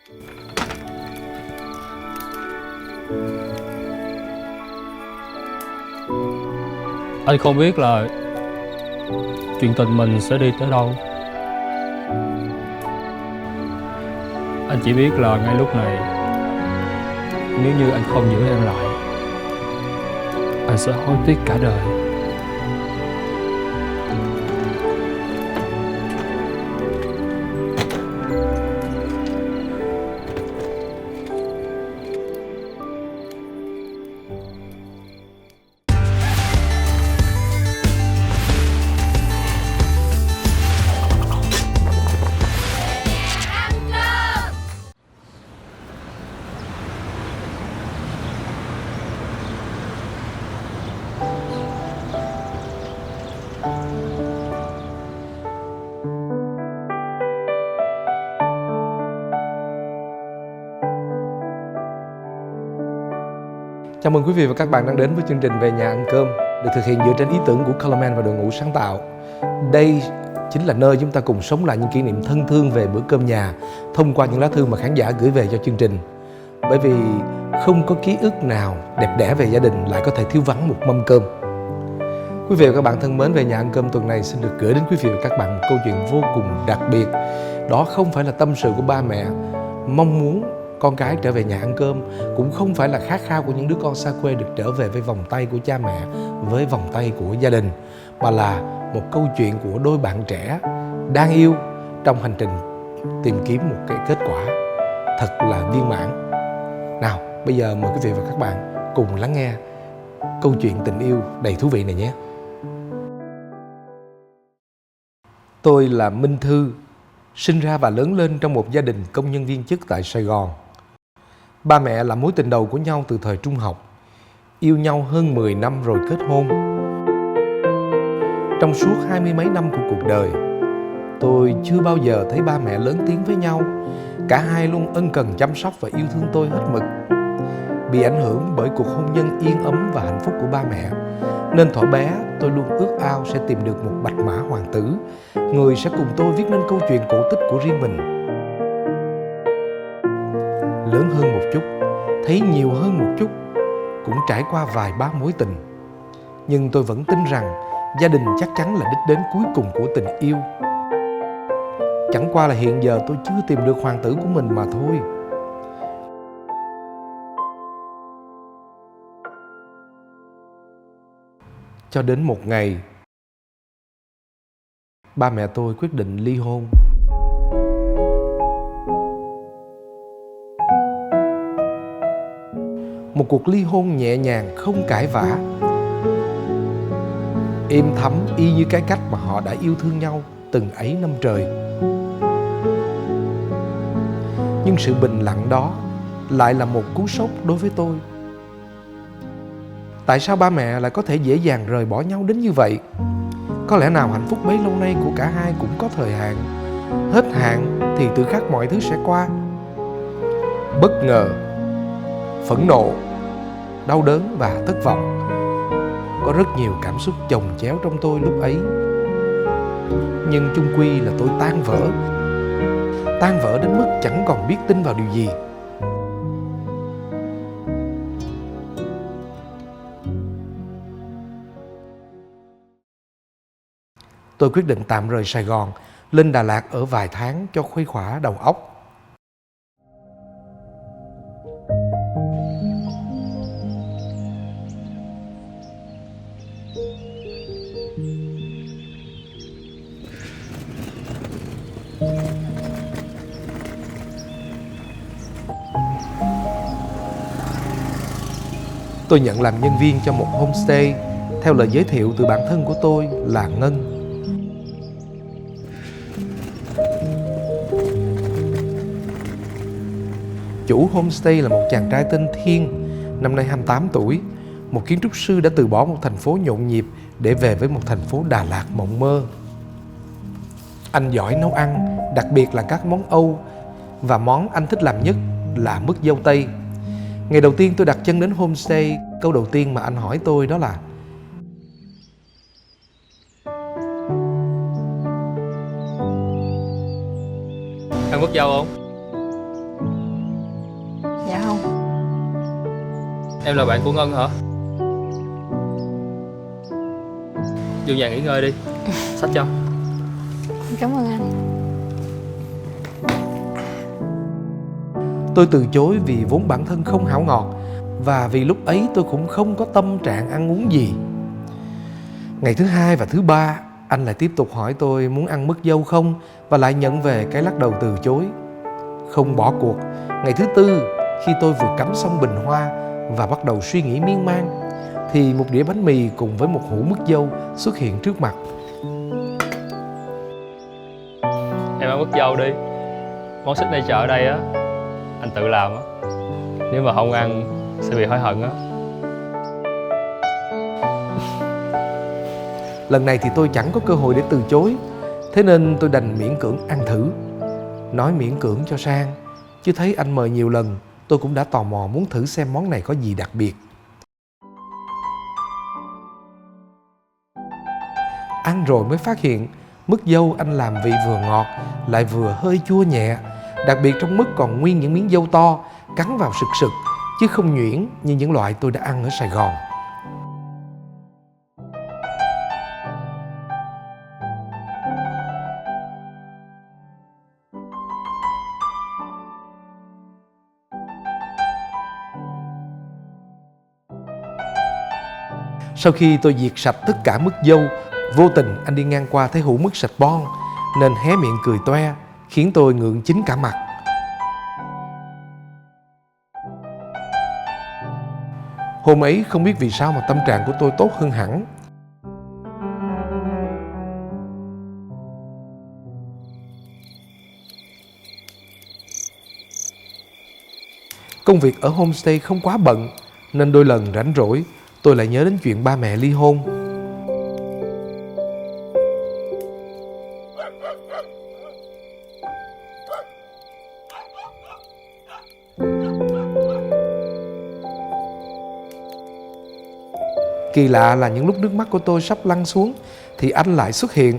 Anh không biết là chuyện tình mình sẽ đi tới đâu. Anh chỉ biết là ngay lúc này, nếu như anh không giữ em lại, anh sẽ hối tiếc cả đời. Chào mừng quý vị và các bạn đang đến với chương trình Về Nhà Ăn Cơm, được thực hiện dựa trên ý tưởng của Colorman và đội ngũ sáng tạo. Đây chính là nơi chúng ta cùng sống lại những kỷ niệm thân thương về bữa cơm nhà thông qua những lá thư mà khán giả gửi về cho chương trình. Bởi vì không có ký ức nào đẹp đẽ về gia đình lại có thể thiếu vắng một mâm cơm. Quý vị và các bạn thân mến, Về Nhà Ăn Cơm tuần này xin được gửi đến quý vị và các bạn một câu chuyện vô cùng đặc biệt. Đó không phải là tâm sự của ba mẹ mong muốn con cái trở về nhà ăn cơm, cũng không phải là khát khao của những đứa con xa quê được trở về với vòng tay của cha mẹ, với vòng tay của gia đình, mà là một câu chuyện của đôi bạn trẻ đang yêu trong hành trình tìm kiếm một cái kết quả thật là viên mãn. Nào, bây giờ mời quý vị và các bạn cùng lắng nghe câu chuyện tình yêu đầy thú vị này nhé. Tôi là Minh Thư, sinh ra và lớn lên trong một gia đình công nhân viên chức tại Sài Gòn. Ba mẹ là mối tình đầu của nhau từ thời trung học, yêu nhau hơn 10 năm rồi kết hôn. Trong suốt 20 mấy năm của cuộc đời, tôi chưa bao giờ thấy ba mẹ lớn tiếng với nhau. Cả hai luôn ân cần chăm sóc và yêu thương tôi hết mực. Bị ảnh hưởng bởi cuộc hôn nhân yên ấm và hạnh phúc của ba mẹ, nên thuở bé tôi luôn ước ao sẽ tìm được một bạch mã hoàng tử, người sẽ cùng tôi viết nên câu chuyện cổ tích của riêng mình. Lớn hơn một chút, thấy nhiều hơn một chút, cũng trải qua vài ba mối tình, nhưng tôi vẫn tin rằng gia đình chắc chắn là đích đến cuối cùng của tình yêu. Chẳng qua là hiện giờ tôi chưa tìm được hoàng tử của mình mà thôi. Cho đến một ngày, ba mẹ tôi quyết định ly hôn. Một cuộc ly hôn nhẹ nhàng, không cãi vã, êm thấm y như cái cách mà họ đã yêu thương nhau từng ấy năm trời. Nhưng sự bình lặng đó lại là một cú sốc đối với tôi. Tại sao ba mẹ lại có thể dễ dàng rời bỏ nhau đến như vậy? Có lẽ nào hạnh phúc bấy lâu nay của cả hai cũng có thời hạn. Hết hạn thì tự khắc mọi thứ sẽ qua. Bất ngờ, phẫn nộ, đau đớn và thất vọng. Có rất nhiều cảm xúc chồng chéo trong tôi lúc ấy. Nhưng chung quy là tôi tan vỡ. Tan vỡ đến mức chẳng còn biết tin vào điều gì. Tôi quyết định tạm rời Sài Gòn, lên Đà Lạt ở vài tháng cho khuây khỏa đầu óc. Tôi nhận làm nhân viên cho một homestay theo lời giới thiệu từ bạn thân của tôi là Ngân. Chủ homestay là một chàng trai tên Thiên, năm nay 28 tuổi, một kiến trúc sư đã từ bỏ một thành phố nhộn nhịp để về với một thành phố Đà Lạt mộng mơ. Anh giỏi nấu ăn, đặc biệt là các món Âu, và món anh thích làm nhất là mứt dâu tây. Ngày đầu tiên tôi đặt chân đến homestay, câu đầu tiên mà anh hỏi tôi đó là: Ăn mứt dâu không? Em là bạn của Ngân hả? Vô nhà nghỉ ngơi đi. Xách cho. Cảm ơn anh. Tôi từ chối vì vốn bản thân không hảo ngọt, và vì lúc ấy tôi cũng không có tâm trạng ăn uống gì. Ngày thứ hai và thứ ba, anh lại tiếp tục hỏi tôi muốn ăn mứt dâu không, và lại nhận về cái lắc đầu từ chối. Không bỏ cuộc, ngày thứ tư, khi tôi vừa cắm xong bình hoa và bắt đầu suy nghĩ miên man, thì một đĩa bánh mì cùng với một hũ mứt dâu xuất hiện trước mặt. Em ăn mứt dâu đi. Món signature ở đây á, anh tự làm á. Nếu mà không ăn sẽ bị hối hận á. Lần này thì tôi chẳng có cơ hội để từ chối, thế nên tôi đành miễn cưỡng ăn thử. Nói miễn cưỡng cho sang, chứ thấy anh mời nhiều lần, tôi cũng đã tò mò muốn thử xem món này có gì đặc biệt. Ăn rồi mới phát hiện mứt dâu anh làm vị vừa ngọt lại vừa hơi chua nhẹ. Đặc biệt trong mứt còn nguyên những miếng dâu to, cắn vào sực sực, chứ không nhuyễn như những loại tôi đã ăn ở Sài Gòn. Sau khi tôi diệt sạch tất cả mứt dâu, vô tình anh đi ngang qua thấy hũ mứt sạch bon, nên hé miệng cười toe, khiến tôi ngượng chín cả mặt. Hôm ấy không biết vì sao mà tâm trạng của tôi tốt hơn hẳn. Công việc ở homestay không quá bận, nên đôi lần rảnh rỗi tôi lại nhớ đến chuyện ba mẹ ly hôn. Kỳ lạ là những lúc nước mắt của tôi sắp lăn xuống thì anh lại xuất hiện.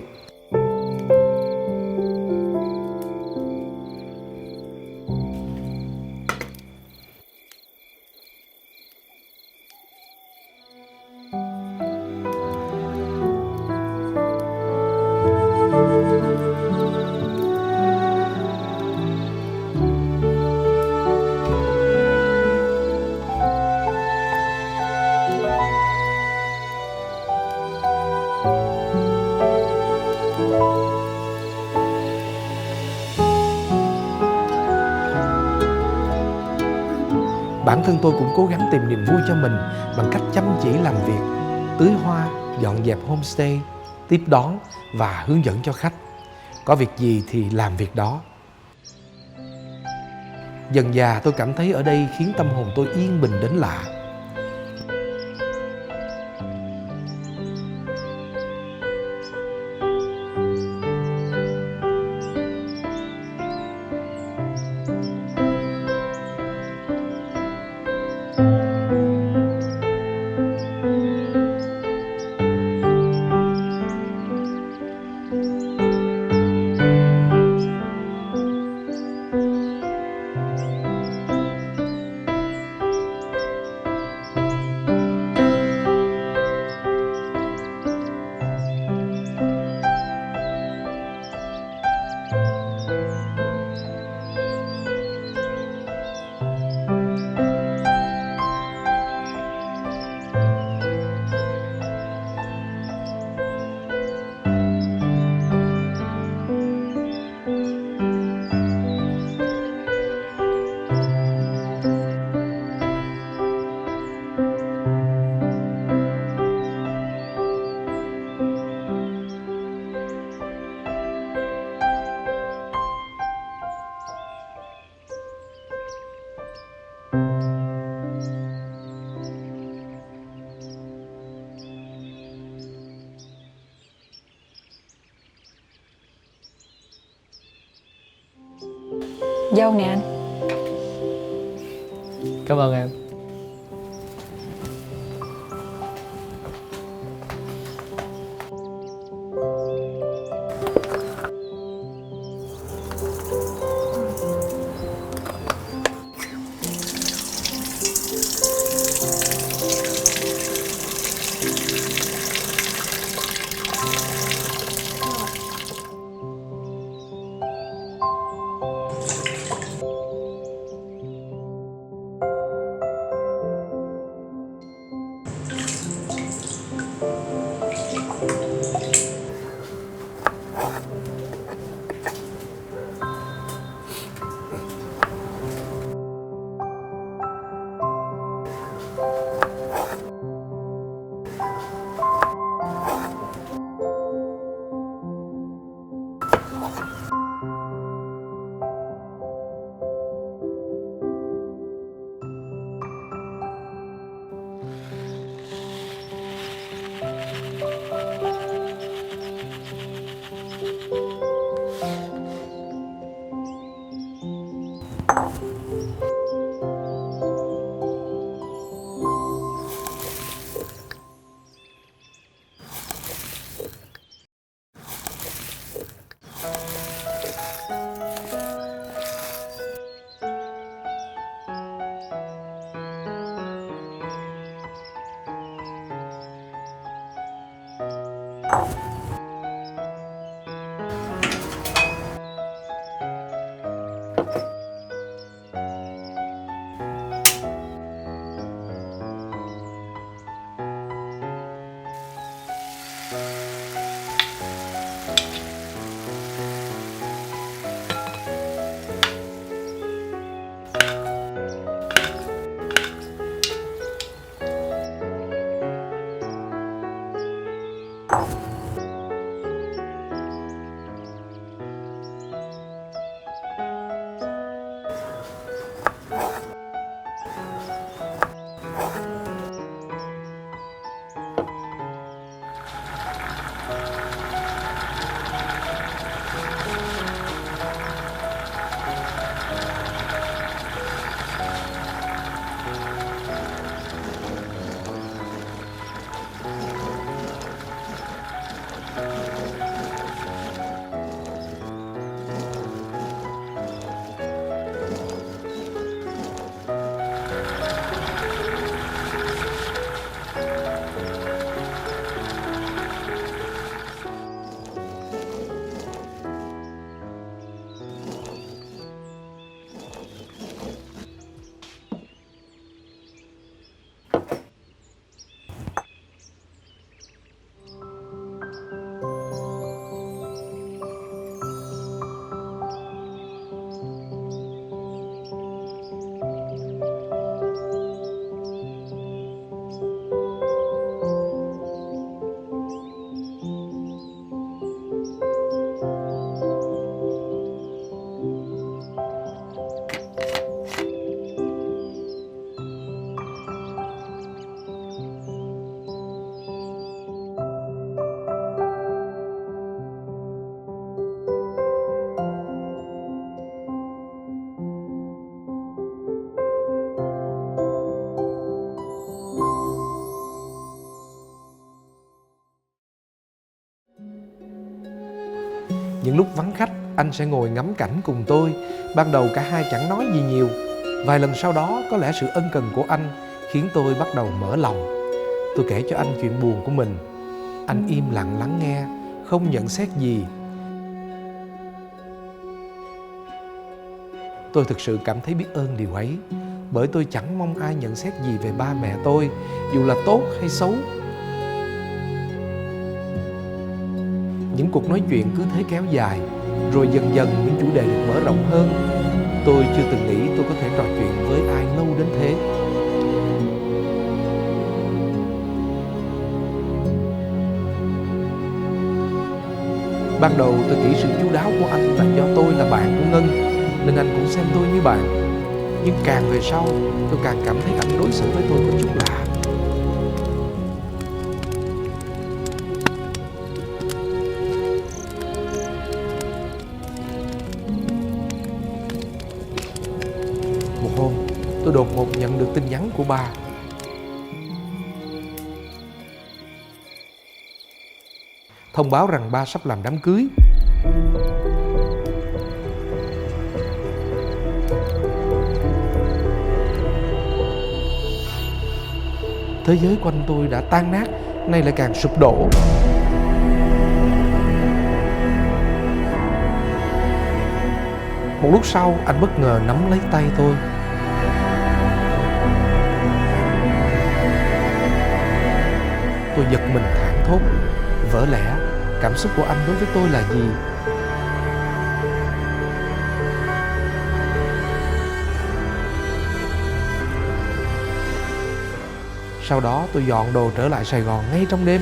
Bản thân tôi cũng cố gắng tìm niềm vui cho mình bằng cách chăm chỉ làm việc, tưới hoa, dọn dẹp homestay, tiếp đón và hướng dẫn cho khách. Có việc gì thì làm việc đó. Dần dà tôi cảm thấy ở đây khiến tâm hồn tôi yên bình đến lạ. Dâu nè anh. Cảm ơn em. Những lúc vắng khách, anh sẽ ngồi ngắm cảnh cùng tôi. Ban đầu cả hai chẳng nói gì nhiều. Vài lần sau đó, có lẽ sự ân cần của anh khiến tôi bắt đầu mở lòng. Tôi kể cho anh chuyện buồn của mình. Anh im lặng lắng nghe, không nhận xét gì. Tôi thực sự cảm thấy biết ơn điều ấy, bởi tôi chẳng mong ai nhận xét gì về ba mẹ tôi, dù là tốt hay xấu. Những cuộc nói chuyện cứ thế kéo dài, rồi dần dần những chủ đề được mở rộng hơn. Tôi chưa từng nghĩ tôi có thể trò chuyện với ai lâu đến thế. Ban đầu tôi nghĩ sự chu đáo của anh là do tôi là bạn của Ngân, nên anh cũng xem tôi như bạn. Nhưng càng về sau, tôi càng cảm thấy anh đối xử với tôi có chút lạ. Một hôm, tôi đột ngột nhận được tin nhắn của ba. Thông báo rằng ba sắp làm đám cưới. Thế giới quanh tôi đã tan nát, nay lại càng sụp đổ. Một lúc sau, anh bất ngờ nắm lấy tay tôi. Tôi giật mình thảng thốt. Vỡ lẽ, cảm xúc của anh đối với tôi là gì? Sau đó tôi dọn đồ trở lại Sài Gòn ngay trong đêm.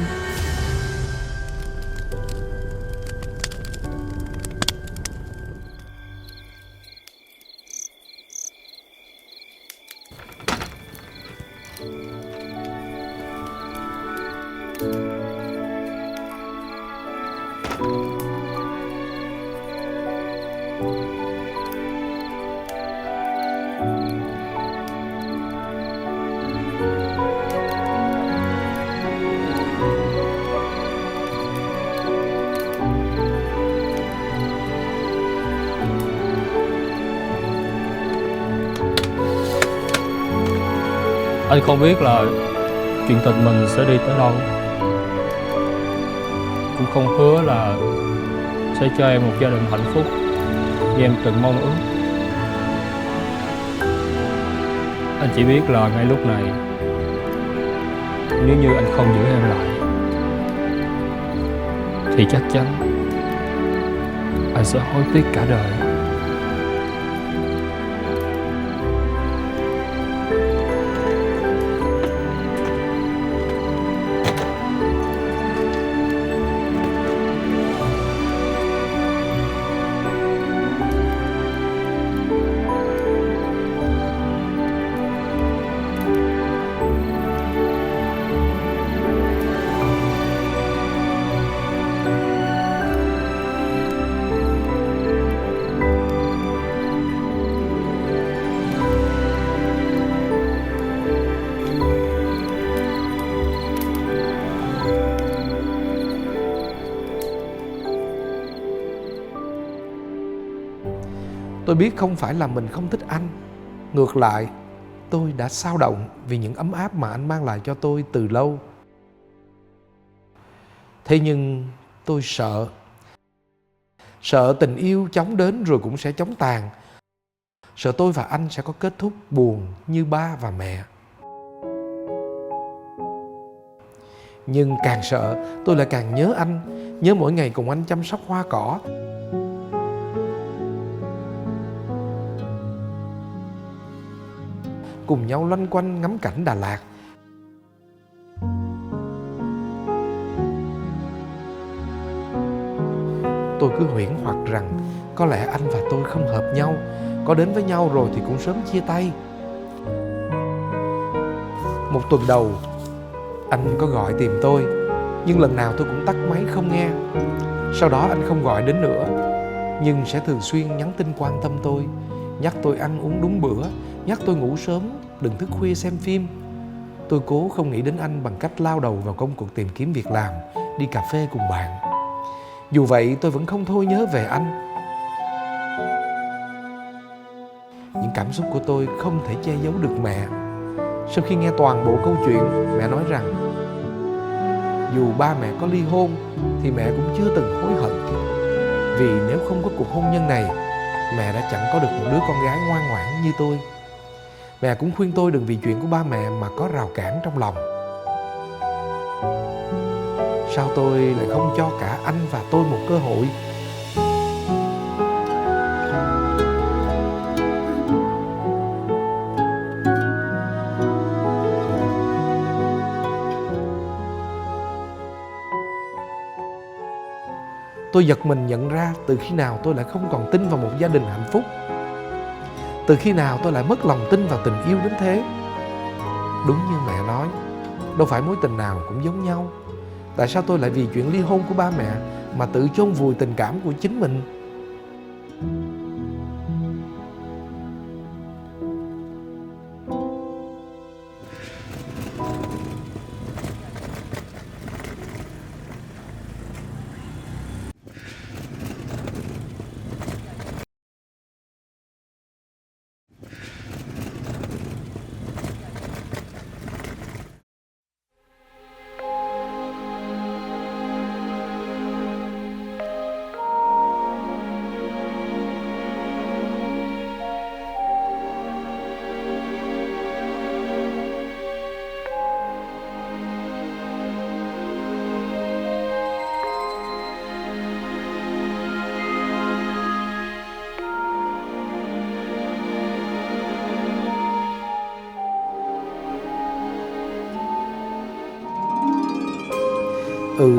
Anh không biết là chuyện tình mình sẽ đi tới đâu, cũng không hứa là sẽ cho em một gia đình hạnh phúc như em từng mong ước. Anh chỉ biết là ngay lúc này, nếu như anh không giữ em lại thì chắc chắn anh sẽ hối tiếc cả đời. Tôi biết không phải là mình không thích anh. Ngược lại, tôi đã xao động vì những ấm áp mà anh mang lại cho tôi từ lâu. Thế nhưng tôi sợ. Sợ tình yêu chóng đến rồi cũng sẽ chóng tàn. Sợ tôi và anh sẽ có kết thúc buồn như ba và mẹ. Nhưng càng sợ, tôi lại càng nhớ anh. Nhớ mỗi ngày cùng anh chăm sóc hoa cỏ, cùng nhau loanh quanh ngắm cảnh Đà Lạt. Tôi cứ huyễn hoặc rằng có lẽ anh và tôi không hợp nhau, có đến với nhau rồi thì cũng sớm chia tay. Một tuần đầu, anh có gọi tìm tôi, nhưng lần nào tôi cũng tắt máy không nghe. Sau đó anh không gọi đến nữa, nhưng sẽ thường xuyên nhắn tin quan tâm tôi, nhắc tôi ăn uống đúng bữa, nhắc tôi ngủ sớm, đừng thức khuya xem phim. Tôi cố không nghĩ đến anh bằng cách lao đầu vào công cuộc tìm kiếm việc làm, đi cà phê cùng bạn. Dù vậy tôi vẫn không thôi nhớ về anh. Những cảm xúc của tôi không thể che giấu được mẹ. Sau khi nghe toàn bộ câu chuyện, mẹ nói rằng dù ba mẹ có ly hôn thì mẹ cũng chưa từng hối hận, vì nếu không có cuộc hôn nhân này, mẹ đã chẳng có được một đứa con gái ngoan ngoãn như tôi. Mẹ cũng khuyên tôi đừng vì chuyện của ba mẹ mà có rào cản trong lòng. Sao tôi lại không cho cả anh và tôi một cơ hội? Tôi giật mình nhận ra từ khi nào tôi lại không còn tin vào một gia đình hạnh phúc. Từ khi nào tôi lại mất lòng tin vào tình yêu đến thế. Đúng như mẹ nói, đâu phải mối tình nào cũng giống nhau. Tại sao tôi lại vì chuyện ly hôn của ba mẹ mà tự chôn vùi tình cảm của chính mình?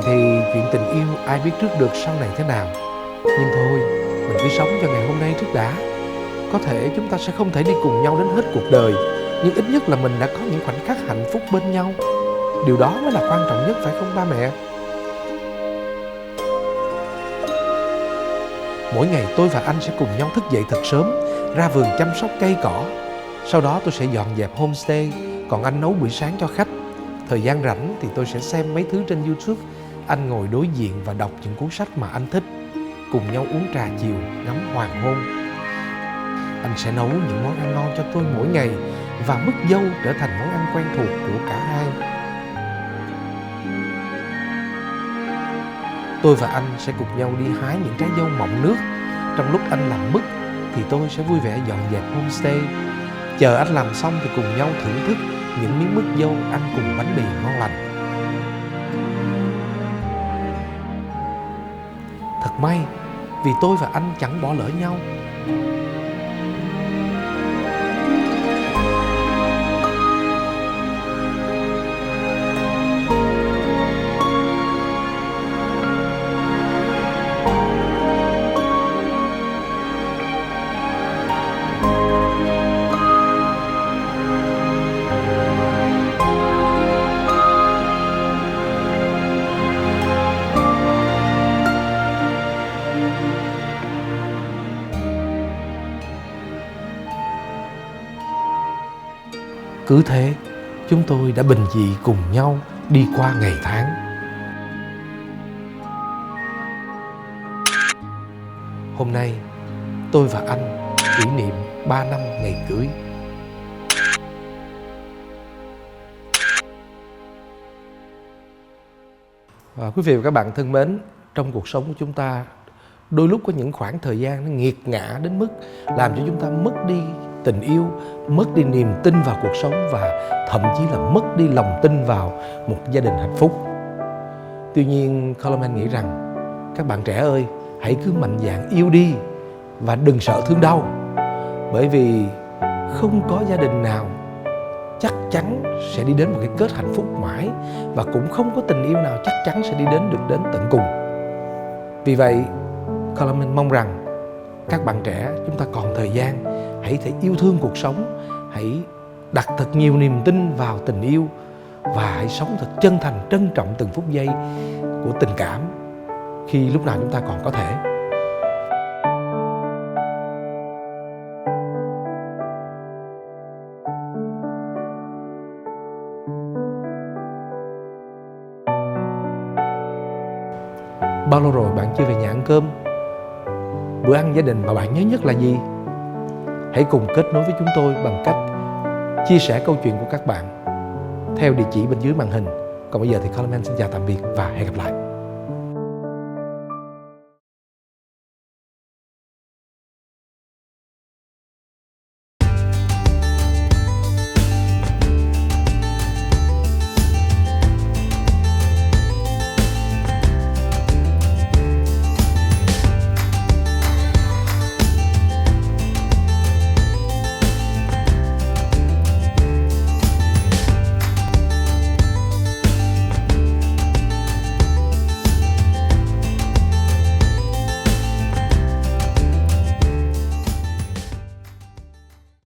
Thì chuyện tình yêu ai biết trước được sau này thế nào. Nhưng thôi, mình cứ sống cho ngày hôm nay trước đã. Có thể chúng ta sẽ không thể đi cùng nhau đến hết cuộc đời, nhưng ít nhất là mình đã có những khoảnh khắc hạnh phúc bên nhau. Điều đó mới là quan trọng nhất, phải không ba mẹ? Mỗi ngày tôi và anh sẽ cùng nhau thức dậy thật sớm, ra vườn chăm sóc cây cỏ, Sau đó tôi sẽ dọn dẹp homestay, còn anh nấu buổi sáng cho khách. Thời gian rảnh thì tôi sẽ xem mấy thứ trên YouTube. Anh ngồi đối diện và đọc những cuốn sách mà anh thích. Cùng nhau uống trà chiều, ngắm hoàng hôn. Anh sẽ nấu những món ăn ngon cho tôi mỗi ngày và mứt dâu trở thành món ăn quen thuộc của cả hai. Tôi và anh sẽ cùng nhau đi hái những trái dâu mọng nước. Trong lúc anh làm mứt thì tôi sẽ vui vẻ dọn dẹp homestay. Chờ anh làm xong thì cùng nhau thưởng thức những miếng mứt dâu ăn cùng bánh mì ngon lành. Thật may vì tôi và anh chẳng bỏ lỡ nhau. Cứ thế, chúng tôi đã bình dị cùng nhau đi qua ngày tháng. Hôm nay, tôi và anh kỷ niệm 3 năm ngày cưới. Quý vị và các bạn thân mến, trong cuộc sống của chúng ta, đôi lúc có những khoảng thời gian nó nghiệt ngã đến mức làm cho chúng ta mất đi tình yêu, mất đi niềm tin vào cuộc sống và thậm chí là mất đi lòng tin vào một gia đình hạnh phúc. Tuy nhiên, Coleman nghĩ rằng các bạn trẻ ơi, hãy cứ mạnh dạn yêu đi và đừng sợ thương đau. Bởi vì không có gia đình nào chắc chắn sẽ đi đến một cái kết hạnh phúc mãi, và cũng không có tình yêu nào chắc chắn sẽ đi đến tận cùng. Vì vậy, Coleman mong rằng các bạn trẻ chúng ta còn thời gian, hãy thể yêu thương cuộc sống, hãy đặt thật nhiều niềm tin vào tình yêu và hãy sống thật chân thành, trân trọng từng phút giây của tình cảm khi lúc nào chúng ta còn có thể. Bao lâu rồi bạn chưa về nhà ăn cơm? Bữa ăn gia đình mà bạn nhớ nhất là gì? Hãy cùng kết nối với chúng tôi bằng cách chia sẻ câu chuyện của các bạn theo địa chỉ bên dưới màn hình. Còn bây giờ thì Coleman xin chào tạm biệt và hẹn gặp lại.